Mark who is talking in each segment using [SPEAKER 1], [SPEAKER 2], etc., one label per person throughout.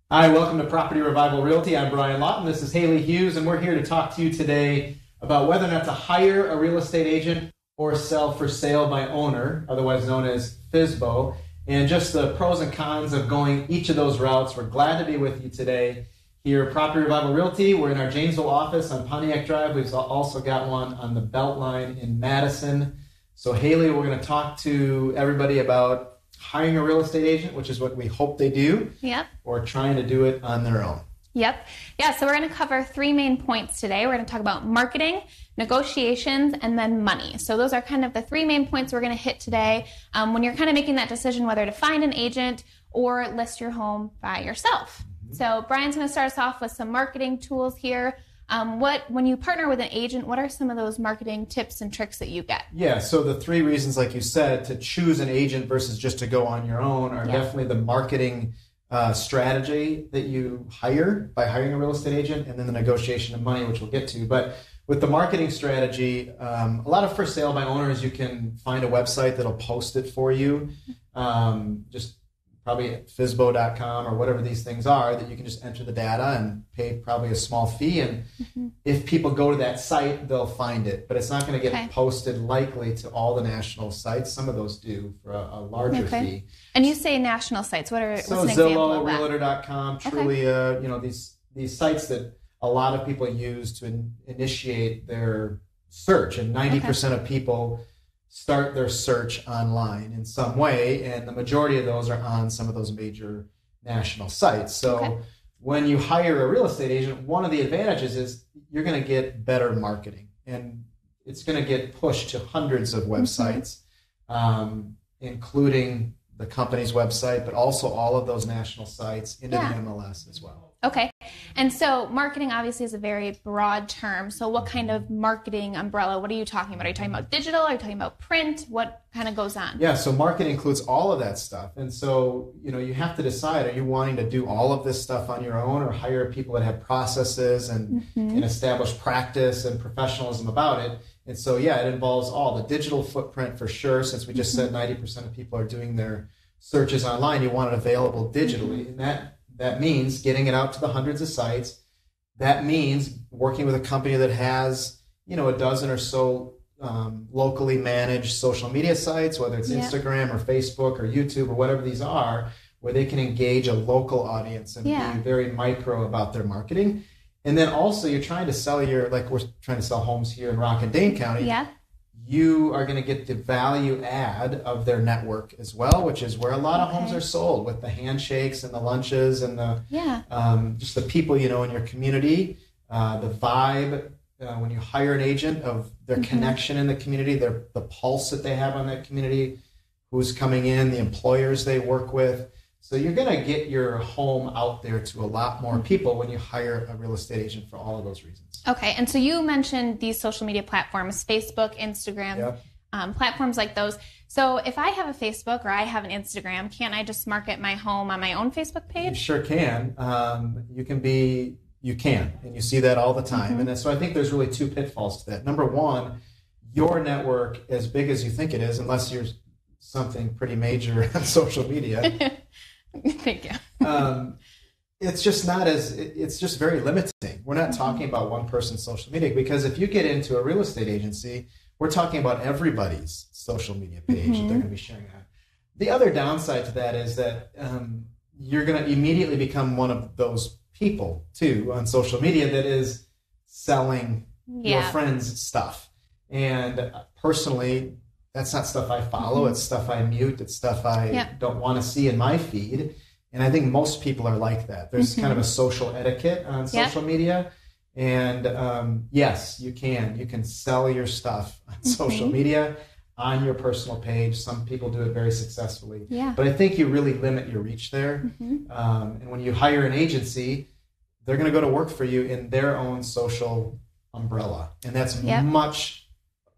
[SPEAKER 1] Hi, welcome to Property Revival Realty. I'm Brian Lawton. This is Haley Hughes, and we're here to talk to you today about whether or not to hire a real estate agent or sell for sale by owner, otherwise known as FSBO, and just the pros and cons of going each of those routes. We're glad to be with you today here at Property Revival Realty. We're in our Janesville office on Pontiac Drive. We've also got one on the Beltline in Madison. So Haley, we're going to talk to everybody about hiring a real estate agent, which is what we hope they do.
[SPEAKER 2] Yep.
[SPEAKER 1] Or trying to do it on their own.
[SPEAKER 2] Yep. Yeah, so we're going to cover three main points today. We're going to talk about marketing, negotiations, and then money. So those are kind of the three main points we're going to hit today when you're kind of making that decision whether to find an agent or list your home by yourself. So Brian's going to start us off with some marketing tools here. When you partner with an agent, what are some of those marketing tips and tricks that you get?
[SPEAKER 1] Yeah, so the three reasons, like you said, to choose an agent versus just to go on your own are definitely the marketing strategy that you hire by hiring a real estate agent, and then the negotiation of money, which we'll get to. But with the marketing strategy, a lot of for sale by owners, you can find a website that'll post it for you. Just probably at FSBO.com or whatever these things are, that you can just enter the data and pay probably a small fee. And if people go to that site, they'll find it. But it's not going to get posted likely to all the national sites. Some of those do for a larger fee.
[SPEAKER 2] And you say national sites. What's an
[SPEAKER 1] Zillow,
[SPEAKER 2] example of that?
[SPEAKER 1] Realtor.com, truly, these sites that a lot of people use to initiate their search. And 90% of people start their search online in some way, and the majority of those are on some of those major national sites. So when you hire a real estate agent, one of the advantages is you're going to get better marketing, and it's going to get pushed to hundreds of websites, including the company's website, but also all of those national sites into the MLS as well.
[SPEAKER 2] Okay. And so marketing obviously is a very broad term. So what kind of marketing umbrella, what are you talking about? Are you talking about digital? Are you talking about print? What kind of goes on?
[SPEAKER 1] Yeah, so marketing includes all of that stuff. And so, you have to decide, are you wanting to do all of this stuff on your own or hire people that have processes and an established practice and professionalism about it? And so, it involves all the digital footprint for sure. Since we just said 90% of people are doing their searches online, you want it available digitally. And that means getting it out to the hundreds of sites. That means working with a company that has, a dozen or so locally managed social media sites, whether it's Instagram or Facebook or YouTube or whatever these are, where they can engage a local audience and be very micro about their marketing. And then also you're trying to sell we're trying to sell homes here in Rock and Dane County. Yeah. You are going to get the value add of their network as well, which is where a lot of homes are sold, with the handshakes and the lunches and the just the people in your community, the vibe when you hire an agent of their connection in the community, the pulse that they have on that community, who's coming in, the employers they work with. So you're going to get your home out there to a lot more people when you hire a real estate agent for all of those reasons.
[SPEAKER 2] Okay, and so you mentioned these social media platforms, Facebook, Instagram, platforms like those. So if I have a Facebook or I have an Instagram, can't I just market my home on my own Facebook page?
[SPEAKER 1] You sure can. You can, and you see that all the time. And so I think there's really two pitfalls to that. Number one, your network, as big as you think it is, unless you're something pretty major on social media.
[SPEAKER 2] Thank you.
[SPEAKER 1] It's just very limiting. We're not talking about one person's social media, because if you get into a real estate agency, we're talking about everybody's social media page that they're going to be sharing on. The other downside to that is that you're going to immediately become one of those people too on social media that is selling your friends' stuff. And personally, that's not stuff I follow. It's stuff I mute. It's stuff I don't want to see in my feed. And I think most people are like that. There's kind of a social etiquette on social media. And yes, you can sell your stuff on social media, on your personal page. Some people do it very successfully. Yeah. But I think you really limit your reach there. And when you hire an agency, they're going to go to work for you in their own social umbrella. And that's a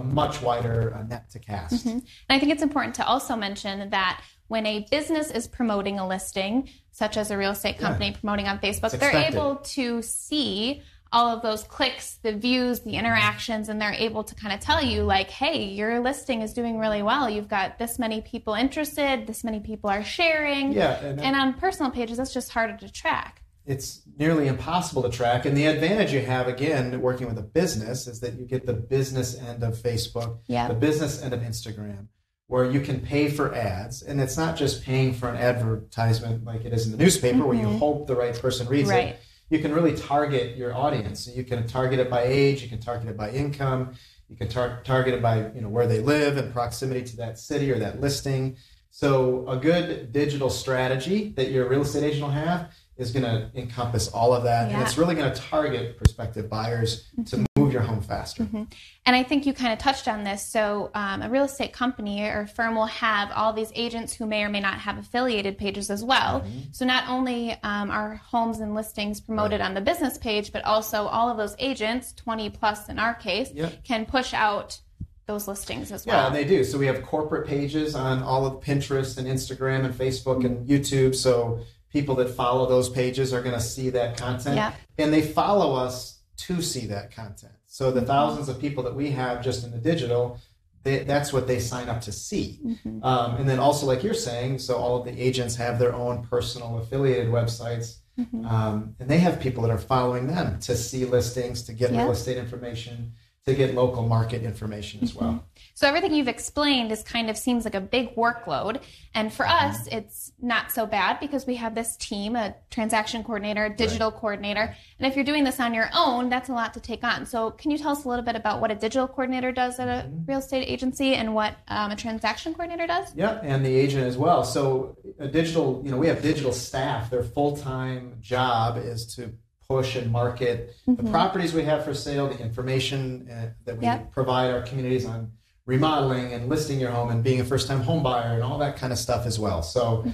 [SPEAKER 1] much wider net to cast.
[SPEAKER 2] And I think it's important to also mention that when a business is promoting a listing, such as a real estate company promoting on Facebook, they're able to see all of those clicks, the views, the interactions, and they're able to kind of tell you like, hey, your listing is doing really well. You've got this many people interested, this many people are sharing.
[SPEAKER 1] Yeah,
[SPEAKER 2] and on personal pages, that's just harder to track.
[SPEAKER 1] It's nearly impossible to track. And the advantage you have, again, working with a business is that you get the business end of Facebook, the business end of Instagram, where you can pay for ads. And it's not just paying for an advertisement like it is in the newspaper where you hope the right person reads it. You can really target your audience. So you can target it by age, you can target it by income, you can target it by where they live and proximity to that city or that listing. So a good digital strategy that your real estate agent will have is going to encompass all of that. And it's really going to target prospective buyers to move your home faster.
[SPEAKER 2] And I think you kind of touched on this. So a real estate company or firm will have all these agents who may or may not have affiliated pages as well. So not only are homes and listings promoted on the business page, but also all of those agents, 20 plus in our case, can push out those listings as well.
[SPEAKER 1] Yeah, and they do. So we have corporate pages on all of Pinterest and Instagram and Facebook and YouTube. So people that follow those pages are going to see that content. And they follow us to see that content. So the thousands of people that we have just in the digital, that's what they sign up to see. And then also, like you're saying, so all of the agents have their own personal affiliated websites. And they have people that are following them to see listings, to get real estate information, to get local market information as well.
[SPEAKER 2] So everything you've explained is kind of seems like a big workload. And for us, it's not so bad because we have this team, a transaction coordinator, a digital coordinator. And if you're doing this on your own, that's a lot to take on. So can you tell us a little bit about what a digital coordinator does at a real estate agency and what a transaction coordinator does?
[SPEAKER 1] Yeah, and the agent as well. So a digital, we have digital staff. Their full-time job is to push and market the properties we have for sale, the information that we provide our communities on remodeling and listing your home and being a first-time home buyer and all that kind of stuff as well. So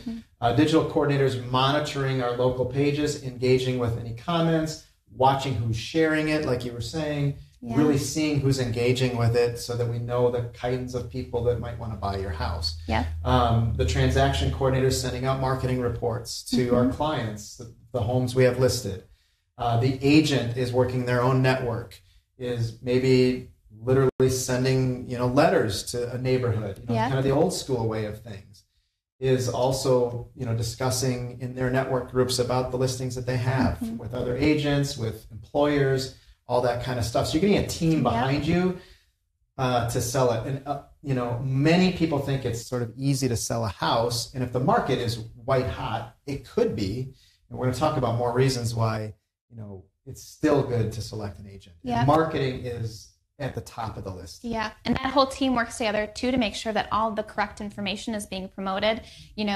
[SPEAKER 1] digital coordinators monitoring our local pages, engaging with any comments, watching who's sharing it, like you were saying, really seeing who's engaging with it so that we know the kinds of people that might want to buy your house. The transaction coordinators sending out marketing reports to our clients, the homes we have listed. The agent is working their own network, is maybe literally sending, letters to a neighborhood, kind of the old school way of things, is also, discussing in their network groups about the listings that they have with other agents, with employers, all that kind of stuff. So you're getting a team behind you to sell it. And, many people think it's sort of easy to sell a house. And if the market is white hot, it could be. And we're going to talk about more reasons why it's still good to select an agent. And marketing is at the top of the list.
[SPEAKER 2] And that whole team works together too to make sure that all the correct information is being promoted.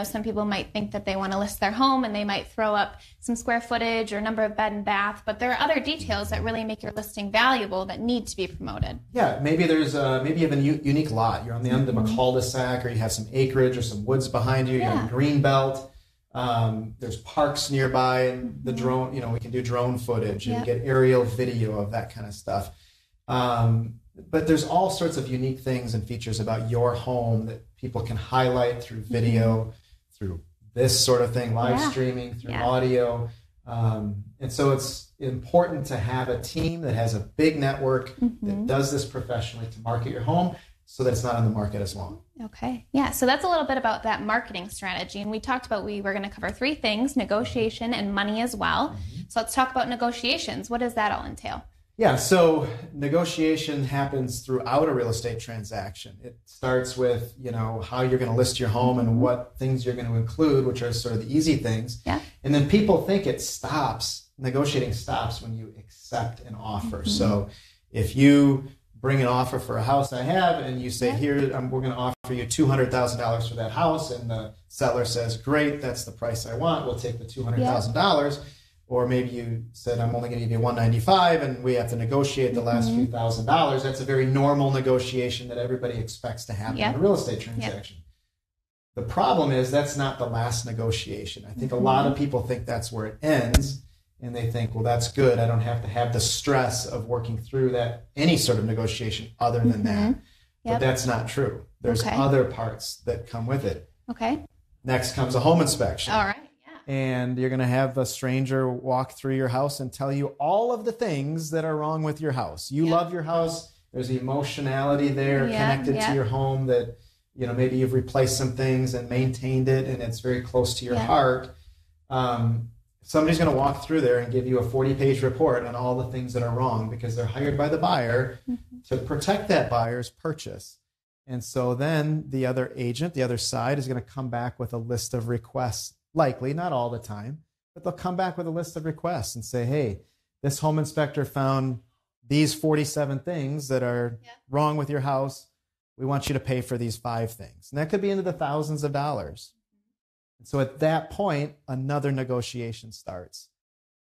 [SPEAKER 2] Some people might think that they want to list their home and they might throw up some square footage or number of bed and bath, but there are other details that really make your listing valuable that need to be promoted.
[SPEAKER 1] Maybe there's maybe you have a unique lot. You're on the end of a cul-de-sac, or you have some acreage or some woods behind you. You're in green belt. There's parks nearby, and the drone, we can do drone footage and get aerial video of that kind of stuff. But there's all sorts of unique things and features about your home that people can highlight through video, through this sort of thing, live streaming, through audio. And so it's important to have a team that has a big network that does this professionally to market your home so that it's not on the market as long.
[SPEAKER 2] Okay. Yeah. So that's a little bit about that marketing strategy. And we talked about we were going to cover three things, negotiation and money as well. So let's talk about negotiations. What does that all entail?
[SPEAKER 1] Yeah. So negotiation happens throughout a real estate transaction. It starts with, how you're going to list your home and what things you're going to include, which are sort of the easy things. And then people think negotiating stops when you accept an offer. So if you bring an offer for a house I have, and you say, here, we're going to offer you $200,000 for that house, and the seller says, great, that's the price I want, we'll take the $200,000. Or maybe you said, I'm only going to give you $195,000, and we have to negotiate the last few $1,000s. That's a very normal negotiation that everybody expects to happen in a real estate transaction. The problem is that's not the last negotiation. I think a lot of people think that's where it ends. And they think, well, that's good. I don't have to have the stress of working through any sort of negotiation other than that. But that's not true. There's other parts that come with it.
[SPEAKER 2] Okay.
[SPEAKER 1] Next comes a home inspection.
[SPEAKER 2] All right. Yeah.
[SPEAKER 1] And you're going to have a stranger walk through your house and tell you all of the things that are wrong with your house. You love your house. There's emotionality there connected to your home that, maybe you've replaced some things and maintained it and it's very close to your heart. Somebody's going to walk through there and give you a 40-page report on all the things that are wrong because they're hired by the buyer to protect that buyer's purchase. And so then the other agent, the other side, is going to come back with a list of requests. Likely, not all the time, but they'll come back with a list of requests and say, hey, this home inspector found these 47 things that are wrong with your house. We want you to pay for these 5 things. And that could be into the thousands of dollars. And so at that point, another negotiation starts.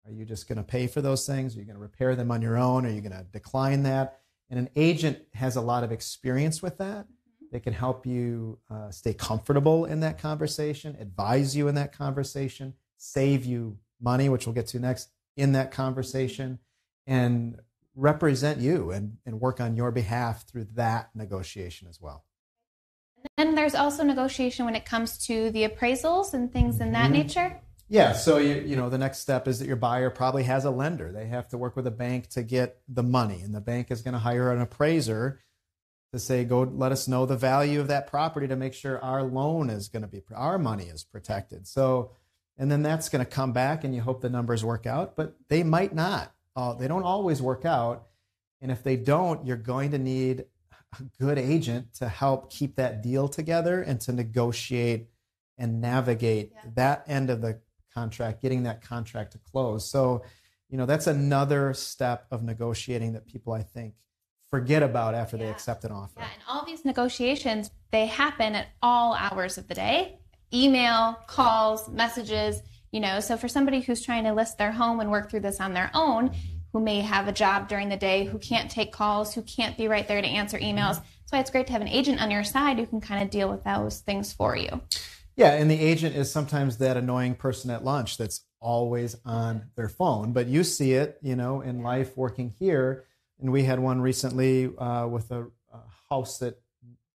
[SPEAKER 1] Are you just going to pay for those things? Are you going to repair them on your own? Are you going to decline that? And an agent has a lot of experience with that. They can help you stay comfortable in that conversation, advise you in that conversation, save you money, which we'll get to next, in that conversation, and represent you and work on your behalf through that negotiation as well.
[SPEAKER 2] And there's also negotiation when it comes to the appraisals and things in that nature.
[SPEAKER 1] Yeah, so the next step is that your buyer probably has a lender. They have to work with a bank to get the money, and the bank is going to hire an appraiser to say, go let us know the value of that property to make sure our loan is going to be, our money is protected. So, and then that's going to come back and you hope the numbers work out, but they might not. They don't always work out. And if they don't, you're going to need a good agent to help keep that deal together and to negotiate and navigate that end of the contract, getting that contract to close. So, that's another step of negotiating that people, I think, forget about after they accept an offer.
[SPEAKER 2] Yeah, and all these negotiations, they happen at all hours of the day. Email, calls, messages, so for somebody who's trying to list their home and work through this on their own, who may have a job during the day, who can't take calls, who can't be right there to answer emails. That's why it's great to have an agent on your side who can kind of deal with those things for you.
[SPEAKER 1] Yeah, and the agent is sometimes that annoying person at lunch that's always on their phone, but you see it, in life working here. And we had one recently with a house that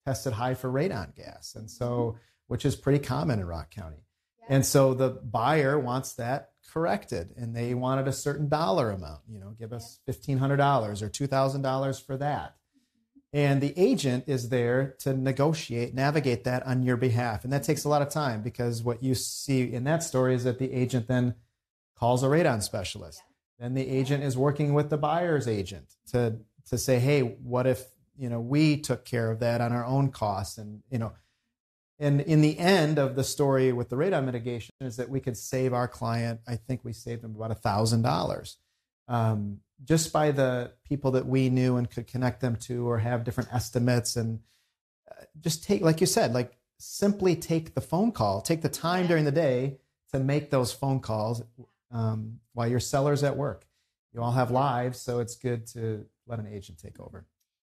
[SPEAKER 1] tested high for radon gas, and so which is pretty common in Rock County. Yeah. And so the buyer wants that corrected, and they wanted a certain dollar amount. Give us $1,500 or $2,000 for that. And the agent is there to negotiate, navigate that on your behalf, and that takes a lot of time because what you see in that story is that the agent then calls a radon specialist. Then the agent is working with the buyer's agent to say, hey, what if, we took care of that on our own costs? And, and in the end of the story with the radon mitigation is that we could save our client, I think we saved them about $1,000 just by the people that we knew and could connect them to or have different estimates. And just take, like you said, simply take the phone call, take the time during the day to make those phone calls. While your seller's at work. You all have lives, so it's good to let an agent take over.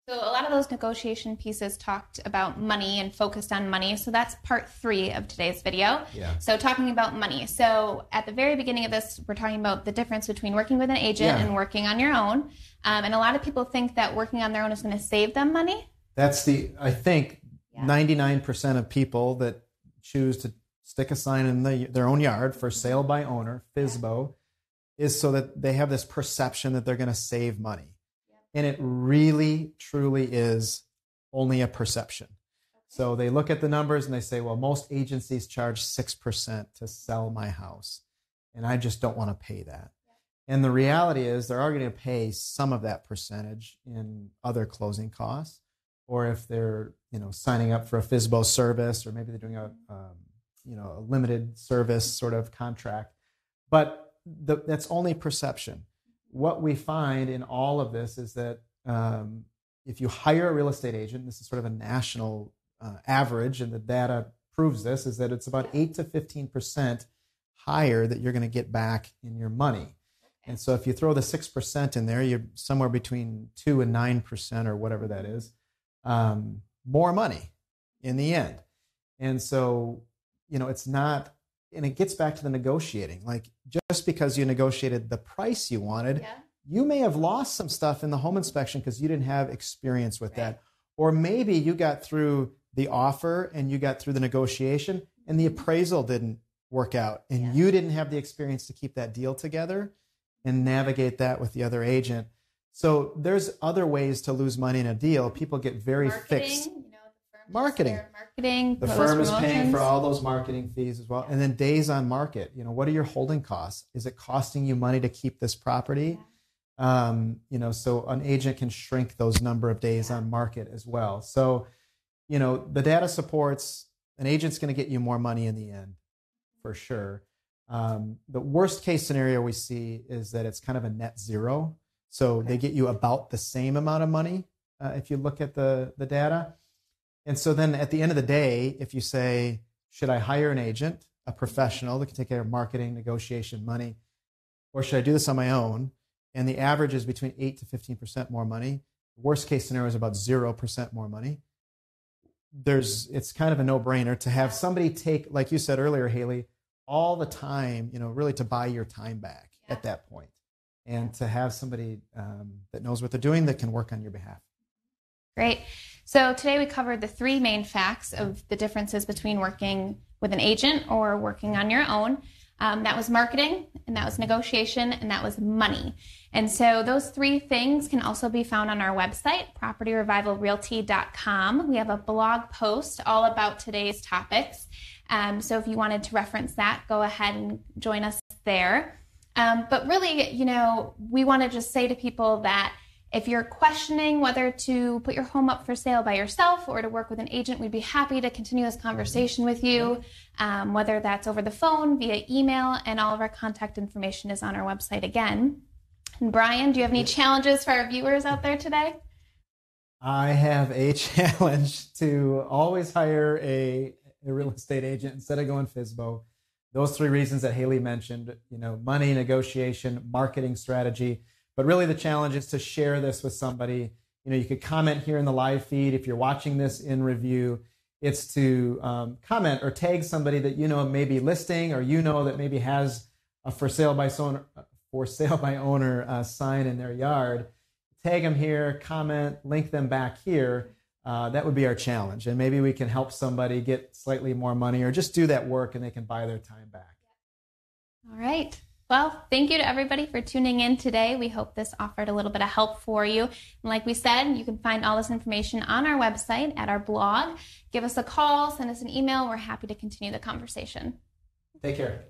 [SPEAKER 2] So a lot of those negotiation pieces talked about money and focused on money. So that's part 3 of today's video.
[SPEAKER 1] Yeah.
[SPEAKER 2] So talking about money. So at the very beginning of this, we're talking about the difference between working with an agent and working on your own. And a lot of people think that working on their own is going to save them money.
[SPEAKER 1] That's I think 99% of people that choose to stick a sign in their own yard for sale by owner, FSBO, is so that they have this perception that they're going to save money. And it really, truly is only a perception. So they look at the numbers and they say, well, most agencies charge 6% to sell my house, and I just don't want to pay that. And the reality is they're already going to pay some of that percentage in other closing costs, or if they're signing up for a FSBO service, or maybe they're doing a limited service sort of contract. But that's only perception. What we find in all of this is that if you hire a real estate agent, this is sort of a national average, and the data proves this, is that it's about 8 to 15% higher that you're going to get back in your money. And so if you throw the 6% in there, you're somewhere between 2 and 9% or whatever that is, more money in the end. And so, it's not, and it gets back to the negotiating. Like, just because you negotiated the price you wanted, you may have lost some stuff in the home inspection because you didn't have experience with that. Or maybe you got through the offer and you got through the negotiation and the appraisal didn't work out, and you didn't have the experience to keep that deal together and navigate that with the other agent. So there's other ways to lose money in a deal. People get very fixed. Marketing. The firm is paying for all those marketing fees as well. And then days on market. What are your holding costs? Is it costing you money to keep this property? So an agent can shrink those number of days on market as well. So, the data supports an agent's going to get you more money in the end, for sure. The worst case scenario we see is that it's kind of a net zero. So they get you about the same amount of money if you look at the data. And so then at the end of the day, if you say, should I hire an agent, a professional that can take care of marketing, negotiation, money, or should I do this on my own? And the average is between 8 to 15% more money. The worst case scenario is about 0% more money. It's kind of a no-brainer to have somebody take, like you said earlier, Haley, all the time, really to buy your time back at that point, and to have somebody that knows what they're doing that can work on your behalf.
[SPEAKER 2] Great. So today we covered the three main facts of the differences between working with an agent or working on your own. That was marketing, and that was negotiation, and that was money. And so those three things can also be found on our website, propertyrevivalrealty.com. We have a blog post all about today's topics. So if you wanted to reference that, go ahead and join us there. But really, we want to just say to people that if you're questioning whether to put your home up for sale by yourself or to work with an agent, we'd be happy to continue this conversation with you, whether that's over the phone, via email, and all of our contact information is on our website again. And Brian, do you have any challenges for our viewers out there today?
[SPEAKER 1] I have a challenge to always hire a real estate agent instead of going FSBO. Those three reasons that Haley mentioned, money, negotiation, marketing strategy. But really the challenge is to share this with somebody. You could comment here in the live feed. If you're watching this in review, it's to comment or tag somebody that may be listing, or that maybe has a for sale by owner sign in their yard. Tag them here, comment, link them back here. That would be our challenge. And maybe we can help somebody get slightly more money, or just do that work and they can buy their time back.
[SPEAKER 2] All right. Well, thank you to everybody for tuning in today. We hope this offered a little bit of help for you. And like we said, you can find all this information on our website, at our blog. Give us a call, send us an email. We're happy to continue the conversation.
[SPEAKER 1] Take care.